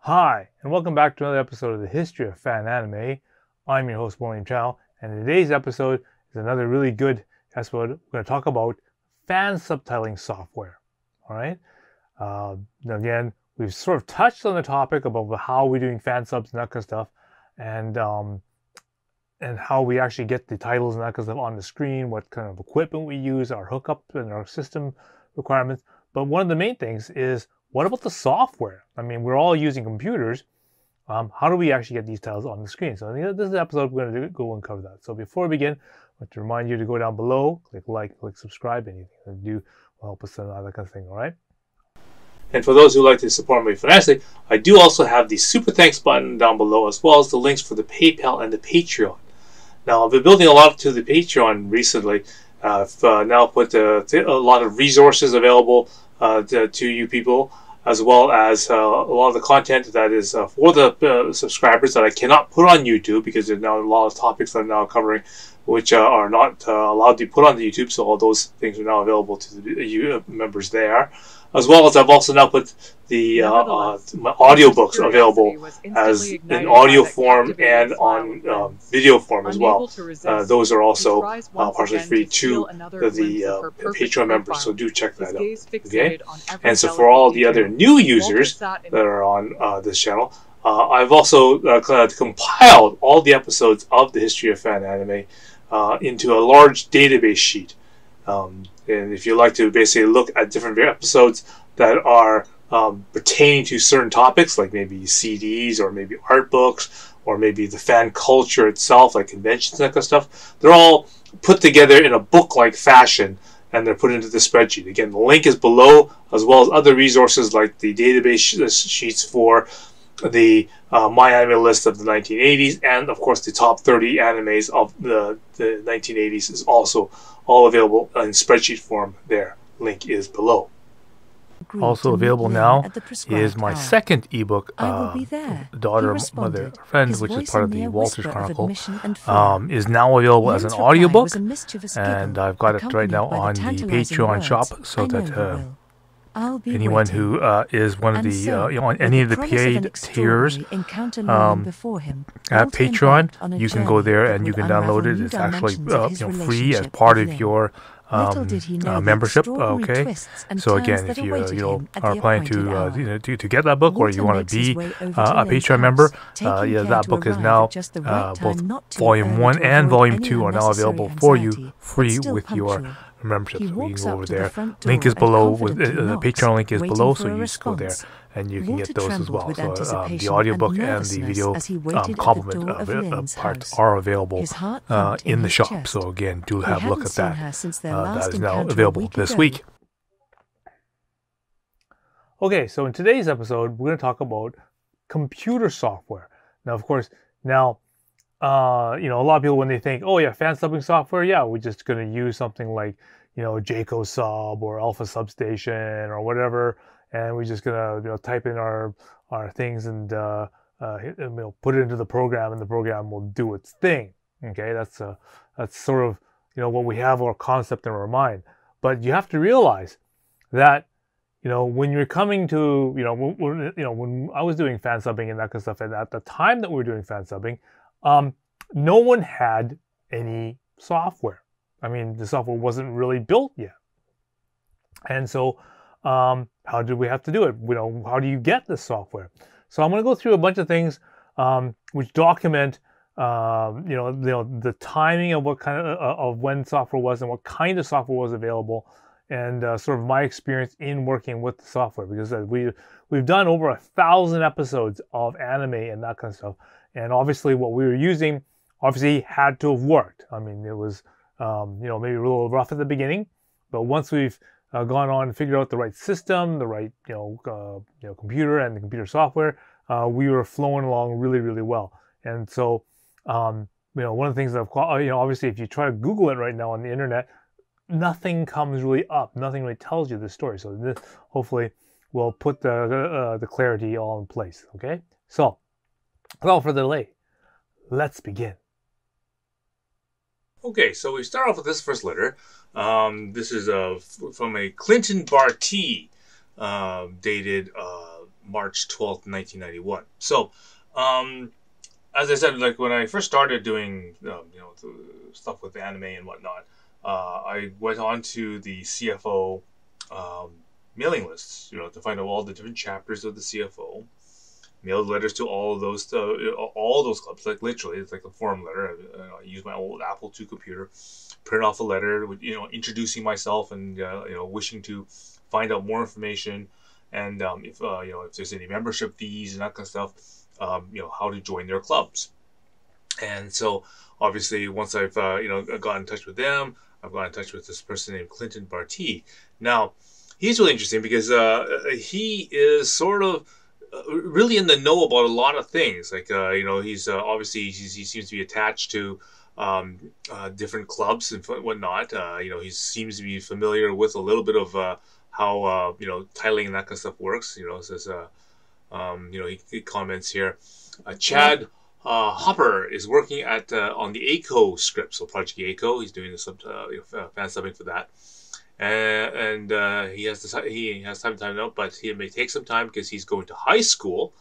Hi, and welcome back to another episode of the History of Fan Anime. I'm your host, William Chow, and today's episode is another really good episode. We're going to talk about fan subtitling software. All right. Again, we've sort of touched on the topic about how we're doing fan subs and that kind of stuff, and how we actually get the titles and that kind of stuff on the screen, what kind of equipment we use, our hookup and our system requirements. But one of the main things is, what about the software? I mean, we're all using computers. How do we actually get these titles on the screen? So this is the episode we're going to go and cover that. So before we begin, I want to remind you to go down below, click like, click subscribe. Anything that you do will help us and all that kind of thing, all right? And for those who like to support me financially, I do also have the super thanks button down below, as well as the links for the PayPal and the Patreon. Now, I've been building a lot to the Patreon recently. I've now put a lot of resources available to you people, as well as a lot of the content that is for the subscribers that I cannot put on YouTube, because there's now a lot of topics that I'm now covering which are not allowed to be put on the YouTube. So all those things are now available to the members there. As well as I've also now put the my audiobooks available as in audio form and on video form as well. Those are also partially free to the Patreon members, so do check that out. Okay, and so for all the other new users that are on this channel, I've also compiled all the episodes of the History of Fan Anime into a large database sheet. And if you like to basically look at different episodes that are pertaining to certain topics, like maybe CDs or maybe art books or maybe the fan culture itself, like conventions and that kind of stuff, they're all put together in a book-like fashion, and they're put into the spreadsheet. Again, the link is below, as well as other resources like the database sheets for the My Anime list of the 1980s, and of course the top 30 animes of the 1980s is also all available in spreadsheet form there. Link is below. Also available now is my second ebook, Daughter, Mother, Friend, which is part of the Walters Chronicle, is now available as an audiobook, and I've got it right now on the Patreon shop, so that anyone who is one of the on any of the paid tiers at Patreon, you can go there and you can download it. It's actually free as part of your membership. Okay, so again, if you are planning to get that book, or you want to be a Patreon member, that book is now both Volume 1 and Volume 2 are now available for you free with your membership. So you can go over there. Link is below. With the Patreon link is below, so you just go there and you can get those as well. So the audiobook and the video complement parts are available in the shop. So again, do have a look at that. That is now available this week. Okay, so in today's episode, we're going to talk about computer software. Now, of course, a lot of people, when they think, oh yeah, fan subbing software, yeah, we're just going to use something like, Jayco Sub or Alpha Substation or whatever, and we're just gonna type in our things and put it into the program, and the program will do its thing. Okay, that's sort of what we have, our concept in our mind. But you have to realize that when you're coming to when I was doing fan subbing and that kind of stuff, and at the time that we were doing fan subbing, no one had any software. I mean, the software wasn't really built yet. And so how did we have to do it? How do you get this software? So I'm going to go through a bunch of things which document the timing of what kind of when software was and what kind of software was available, and sort of my experience in working with the software, because we've done over 1,000 episodes of anime and that kind of stuff, and obviously what we were using had to have worked. I mean, it was maybe a little rough at the beginning, but once we've gone on and figured out the right system, the right computer and the computer software, we were flowing along really, really well. And so one of the things that obviously if you try to Google it right now on the internet, nothing comes really up, nothing really tells you the story. So this hopefully will put the clarity all in place. Okay, so without further delay, let's begin. Okay, so we start off with this first letter. This is from a Clinton Bartee, dated March 12th, 1991. So, as I said, like when I first started doing stuff with anime and whatnot, I went on to the CFO um, mailing lists, to find out all the different chapters of the CFO. Mailed letters to all those clubs, like literally, it's like a form letter. I used my old Apple II computer, print off a letter, with, introducing myself and wishing to find out more information, and if there's any membership fees and that kind of stuff, how to join their clubs. And so, obviously, once I've got in touch with them, I've got in touch with this person named Clinton Barty. Now, he's really interesting because he is sort of really in the know about a lot of things. Like he's obviously he seems to be attached to different clubs and whatnot. He seems to be familiar with a little bit of how titling and that kind of stuff works. It says he comments here. Chad Hopper is working at on the ACO script, so Project ACO. He's doing the fan subbing for that. And he has time to know, but he may take some time because he's going to high school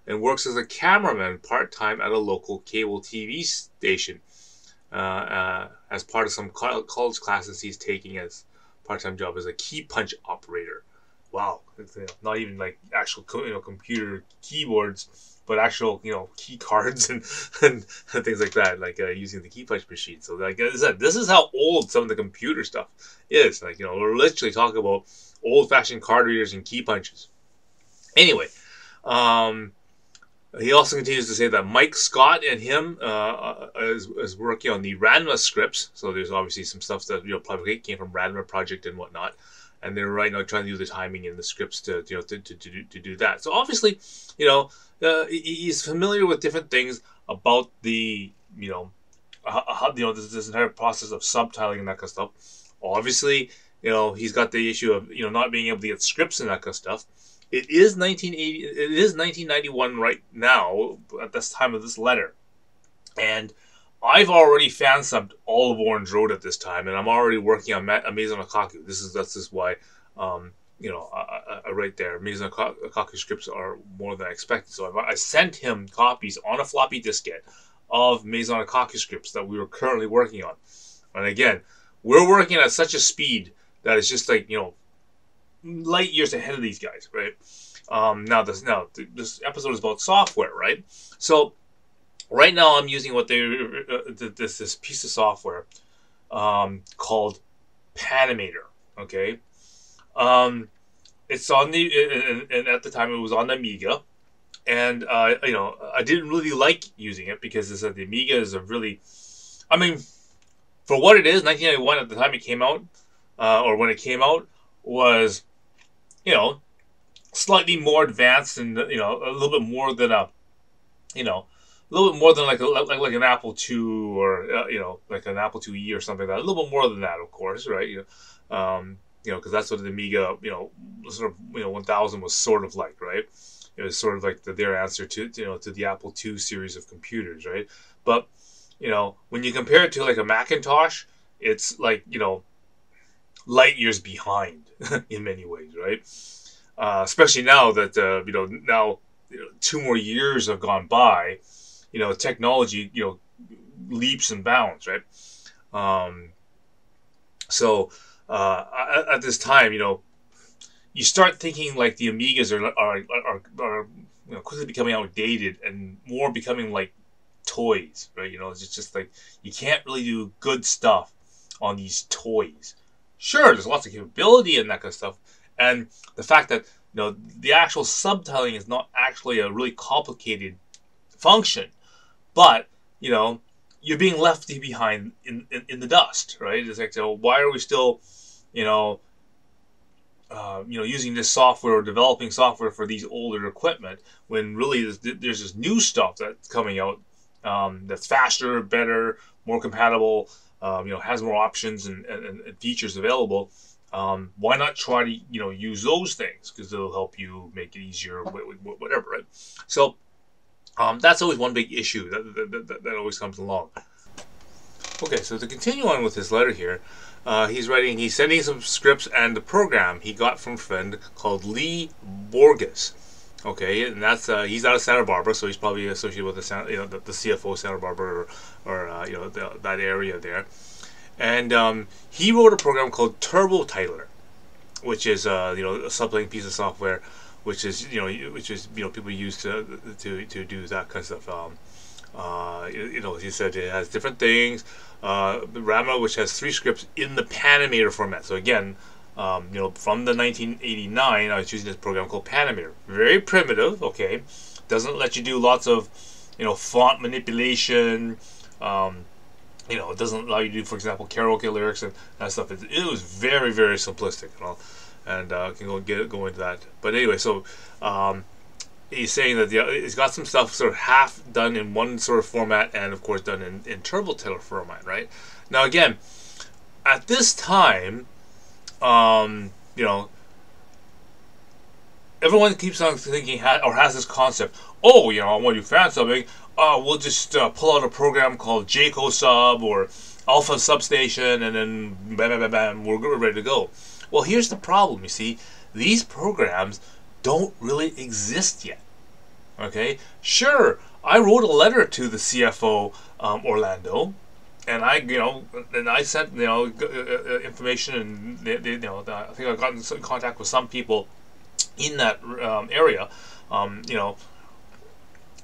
and works as a cameraman part-time at a local cable TV station as part of some college classes he's taking as part-time job as a key punch operator. Wow, it's, not even like actual computer keyboards, but actual key cards and things like that, like using the key punch machine. So like I said, this is how old some of the computer stuff is. Like we're literally talking about old-fashioned card readers and key punches. Anyway, he also continues to say that Mike Scott and him is working on the Ranma scripts. So there's obviously some stuff that probably came from Ranma project and whatnot. And they're right now trying to do the timing and the scripts to do that. So obviously, he's familiar with different things about the how this entire process of subtitling and that kind of stuff. Obviously, he's got the issue of not being able to get scripts and that kind of stuff. It is 1980. It is 1991 right now at this time of this letter, and I've already fan subbed all of Orange Road at this time, and I'm already working on Amazing Akaku. That's just why, I write there. Amazing Akaku scripts are more than I expected. So I sent him copies on a floppy diskette of Amazing Akaku scripts that we were currently working on. And again, we're working at such a speed that it's just like light years ahead of these guys, right? Now this episode is about software, right? So. Right now, I'm using this piece of software called Panimator. Okay, it's on and at the time it was on the Amiga, and I didn't really like using it because the Amiga is a really, for what it is, 1991 at the time it came out, or when it came out was, slightly more advanced and a little bit more than a little bit more than like an Apple II or like an Apple IIe or something like that. A little bit more than that, of course, right? Because that's what the Amiga, sort of 1000 was sort of like, right? It was sort of like their answer to the Apple II series of computers, right? But when you compare it to like a Macintosh, it's like light years behind in many ways, right? Especially now that now 2 more years have gone by. Technology, leaps and bounds, right? So at this time, you start thinking like the Amigas are quickly becoming outdated and more becoming like toys, right? It's just like you can't really do good stuff on these toys. Sure, there's lots of capability and that kind of stuff, and the fact that the actual subtitling is not actually a really complicated function. But, you're being left behind in the dust, right? It's like, why are we still, using this software or developing software for these older equipment when really there's this new stuff that's coming out that's faster, better, more compatible, has more options and features available. Why not try to, use those things because they'll help you make it easier, whatever, right? So, that's always one big issue that always comes along. Okay, so to continue on with his letter here, he's sending some scripts and the program he got from a friend called Lee Borges. Okay, and that's he's out of Santa Barbara, so he's probably associated with the CFO Santa Barbara or that area there. And he wrote a program called Turbo Titler, which is a subtitling piece of software, which is people use to do that kind of stuff. He said it has different things. Rama, which has 3 scripts in the Panimator format. So again, from the 1989, I was using this program called Panimator. Very primitive, okay. Doesn't let you do lots of, font manipulation. It doesn't allow you to do, for example, karaoke lyrics and that stuff. It was very, very simplistic, and can go into that. But anyway, so he's saying that it's got some stuff sort of half done in one sort of format, and of course done in Turbo Titler format, right? Now again, at this time, everyone keeps on thinking or has this concept. Oh, I want to do Fansubbing. We'll just pull out a program called JCO Sub or Alpha Substation, and then bam, bam, bam, bam, we're ready to go. Well, here's the problem. You see, these programs don't really exist yet. Okay, sure, I wrote a letter to the CFO Orlando, and I sent information, and I think I got in contact with some people in that area.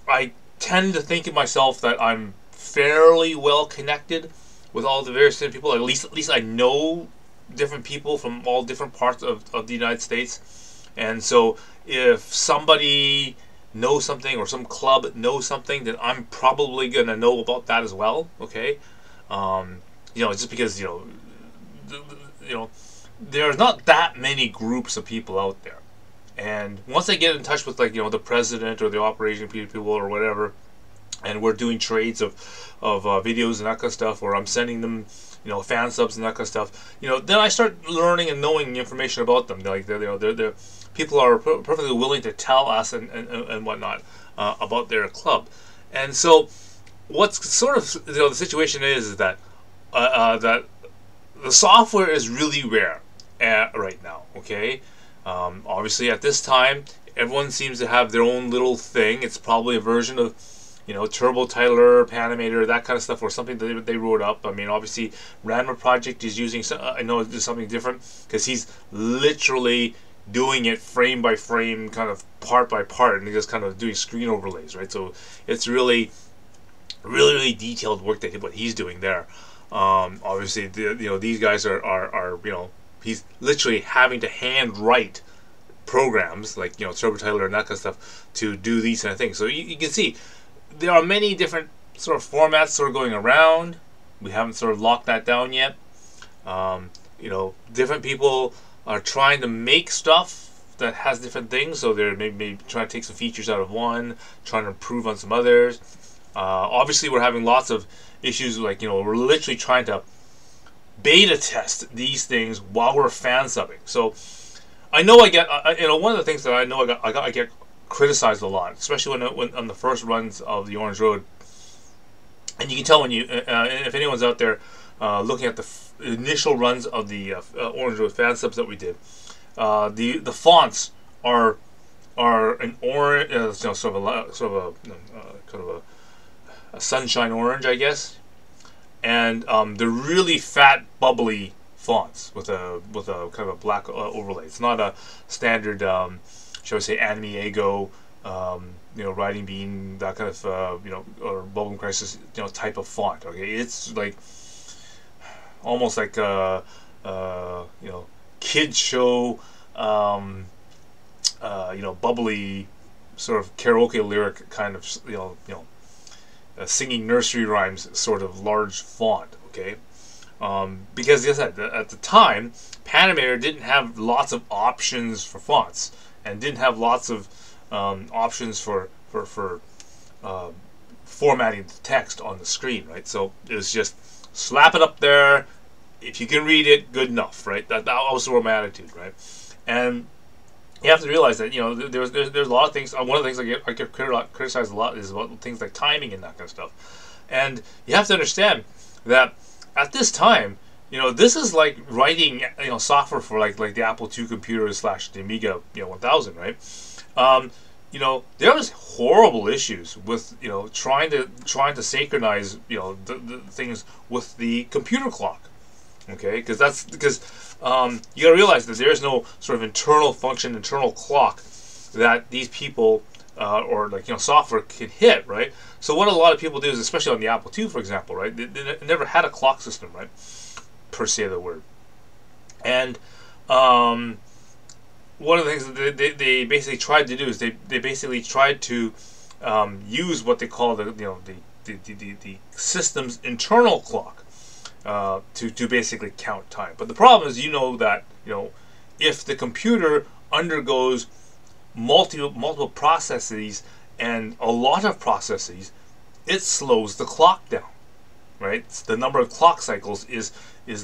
I tend to think of myself that I'm fairly well connected with all the various different people. At least I know different people from all different parts of the United States. And so if somebody knows something, or some club knows something, then I'm probably gonna know about that as well. Okay, just because there's not that many groups of people out there. And once I get in touch with the president or the operation people or whatever, and we're doing trades of videos and that kind of stuff, or I'm sending them fan subs and that kind of stuff, then I start learning and knowing information about them. They're people are perfectly willing to tell us and whatnot about their club. And so what's sort of the situation is that that the software is really rare right now. Okay. Obviously, at this time, everyone seems to have their own little thing. It's probably a version of, Turbo Titler, Panimator, that kind of stuff, or something that they wrote up. I mean, obviously, Random Project is using, I know it's something different, because he's literally doing it frame by frame, kind of part by part, and he's just kind of doing screen overlays, right? So it's really, really, really detailed work that what he's doing there. Obviously, these guys are he's literally having to hand write programs like Turbo Titler and that kind of stuff to do these kind of things. So you can see there are many different sort of formats sort of going around. We haven't sort of locked that down yet. Different people are trying to make stuff that has different things. So they're maybe trying to take some features out of one, trying to improve on some others. Obviously, we're having lots of issues like we're literally trying to beta test these things while we're fan subbing. So I know I get one of the things that I know I get criticized a lot, especially when on the first runs of the Orange Road. And you can tell when if anyone's out there looking at the initial runs of the Orange Road fan subs that we did, the fonts are an orange, sort of a sunshine orange, I guess. And they're really fat, bubbly fonts with a kind of a black overlay. It's not a standard, shall we say, Amiga, Riding Bean, that kind of, or Bubblegum Crisis, type of font. Okay, it's like almost like a, kids show, bubbly sort of karaoke lyric kind of, singing nursery rhymes sort of large font, okay? Because as I said, at the time, Panimator didn't have lots of options for fonts, and didn't have lots of options for formatting the text on the screen, right? So it was just slap it up there. If you can read it, good enough, right? That was sort of my attitude, right? And you have to realize that there's a lot of things. One of the things I get criticized a lot is about things like timing and that kind of stuff. And you have to understand that at this time, this is like writing software for like the Apple II computers / the Amiga 1000, right? there was horrible issues with trying to synchronize the things with the computer clock. Okay, because you got to realize that there is no sort of internal function, internal clock that these people or software can hit, right? So what a lot of people do is, especially on the Apple II, for example, right? They never had a clock system, right? Per se, the word. And one of the things that they basically tried to do is they basically tried to use what they call the system's internal clock to basically count time. But the problem is, that if the computer undergoes multiple processes and a lot of processes, it slows the clock down, right? The number of clock cycles is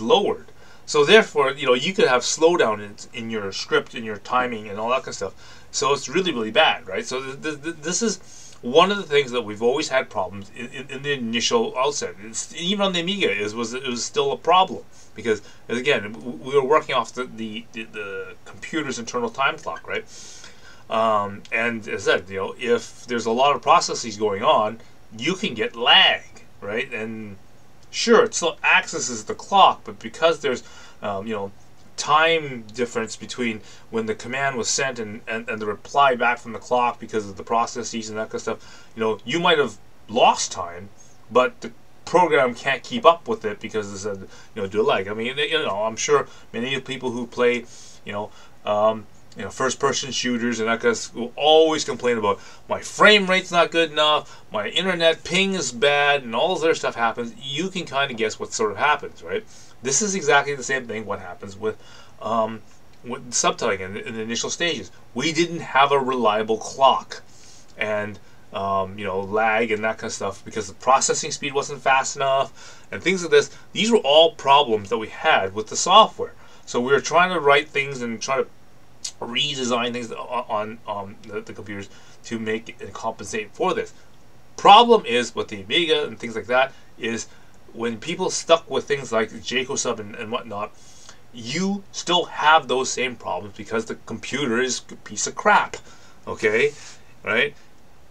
lowered. So therefore, you could have slowdown in your script, in your timing, and all that kind of stuff. So it's really, really bad, right? So this is one of the things that we've always had problems in the initial outset. Even on the Amiga, it was still a problem because, again, we were working off the computer's internal time clock, right? And as I said, if there's a lot of processes going on, you can get lag, right? And sure, it still accesses the clock, but because there's time difference between when the command was sent and the reply back from the clock because of the processes and that kind of stuff, you might have lost time, but the program can't keep up with it because it's due to lag. I mean, I'm sure many of the people who play, first-person shooters and that kind of stuff will always complain about my frame rate's not good enough, my internet ping is bad, and all this other stuff happens. You can kind of guess what sort of happens, right? This is exactly the same thing what happens with subtitling in the initial stages. We didn't have a reliable clock, and lag and that kind of stuff because the processing speed wasn't fast enough and things like this. These were all problems that we had with the software. So we were trying to write things and try to redesign things on the computers to make and compensate for this. Problem is with the Amiga and things like that is when people stuck with things like Jacosub and whatnot, you still have those same problems because the computer is a piece of crap. Okay, right?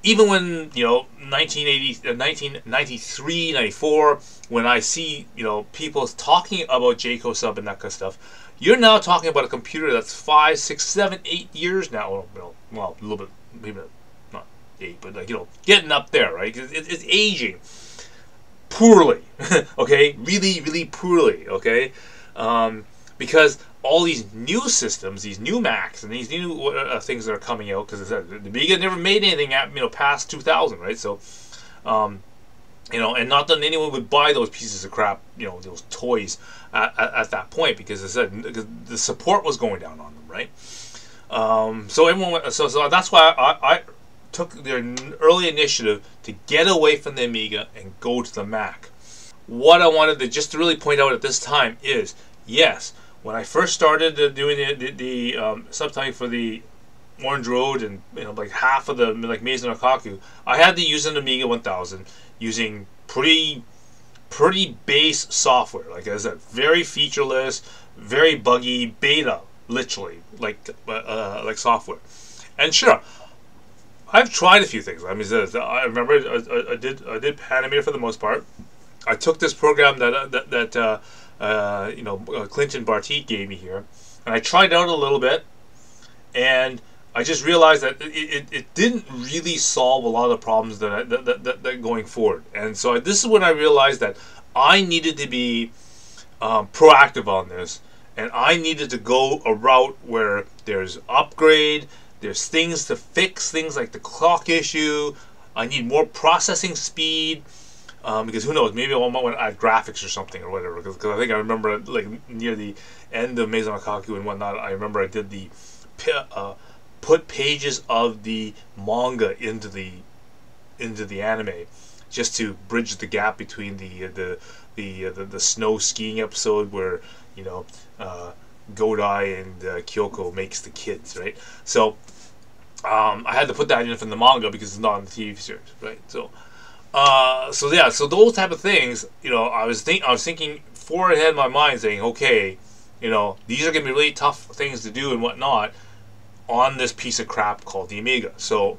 Even when 1993, 94, when I see people talking about Jacosub and that kind of stuff, you're now talking about a computer that's 5, 6, 7, 8 years now. Well, a little bit, maybe not 8, but getting up there, right? It's aging poorly, okay, really, really poorly, okay, because all these new systems, these new Macs, and these new things that are coming out, because the Amiga never made anything at past 2000, right? So, and not that anyone would buy those pieces of crap, those toys at that point, because because the support was going down on them, right? So everyone, so that's why I took the early initiative to get away from the Amiga and go to the Mac. What I wanted to just to really point out at this time is, yes, when I first started doing the subtitling for the Orange Road and like half of the Maze no Kaku, I had to use an Amiga 1000 using pretty base software. Like I said, very featureless, very buggy, beta, literally like software. And sure, I've tried a few things. I mean, I remember I did Panimator for the most part. I took this program that Clinton Bartik gave me here, and I tried it out a little bit, and I just realized that it didn't really solve a lot of the problems that going forward. And so this is when I realized that I needed to be proactive on this, and I needed to go a route where there's upgrade, there's things to fix, things like the clock issue. I need more processing speed. Because who knows, maybe I might want to add graphics or something or whatever. Because I think I remember like near the end of Maze no Kaku and whatnot, I remember I did the put pages of the manga into the anime just to bridge the gap between the snow skiing episode where Godai and Kyoko makes the kids, right? So I had to put that in from the manga because it's not on the TV series, right? So so those type of things, I was thinking forward ahead in my mind, saying, okay, these are going to be really tough things to do and whatnot on this piece of crap called the Amiga. So,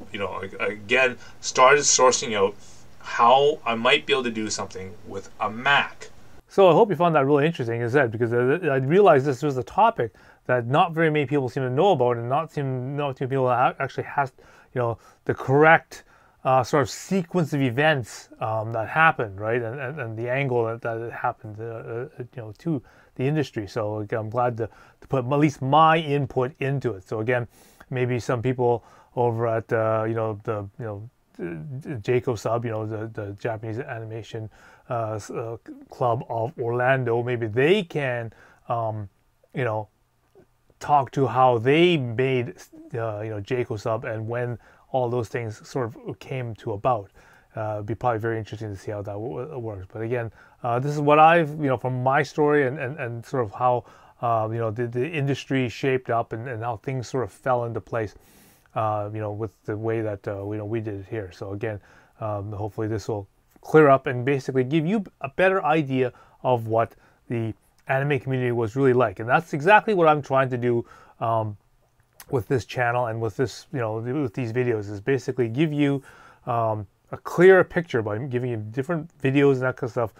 again, started sourcing out how I might be able to do something with a Mac. So I hope you found that really interesting, as I said, because I realized this was a topic that not very many people seem to know about, and not too many people actually has, the correct sort of sequence of events that happened, right, and the angle that it happened, to the industry. So again, I'm glad to put at least my input into it. So again, maybe some people over at the JACO Sub, the Japanese Animation Club of Orlando, maybe they can talk to how they made JACO Sub and when all those things sort of came to about. It'd be probably very interesting to see how that works. But again, this is what I've, from my story and sort of how, the industry shaped up and how things sort of fell into place, with the way that, we did it here. So again, hopefully this will clear up and basically give you a better idea of what the anime community was really like. And that's exactly what I'm trying to do, with this channel and with this, with these videos, is basically give you a clearer picture by giving you different videos and that kind of stuff,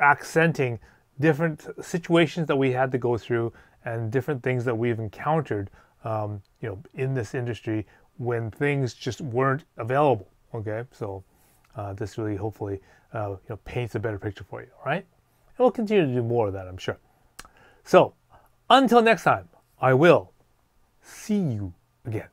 accenting different situations that we had to go through and different things that we've encountered, in this industry when things just weren't available. Okay, so this really hopefully paints a better picture for you. All right, and we'll continue to do more of that, I'm sure. So until next time, I will see you again.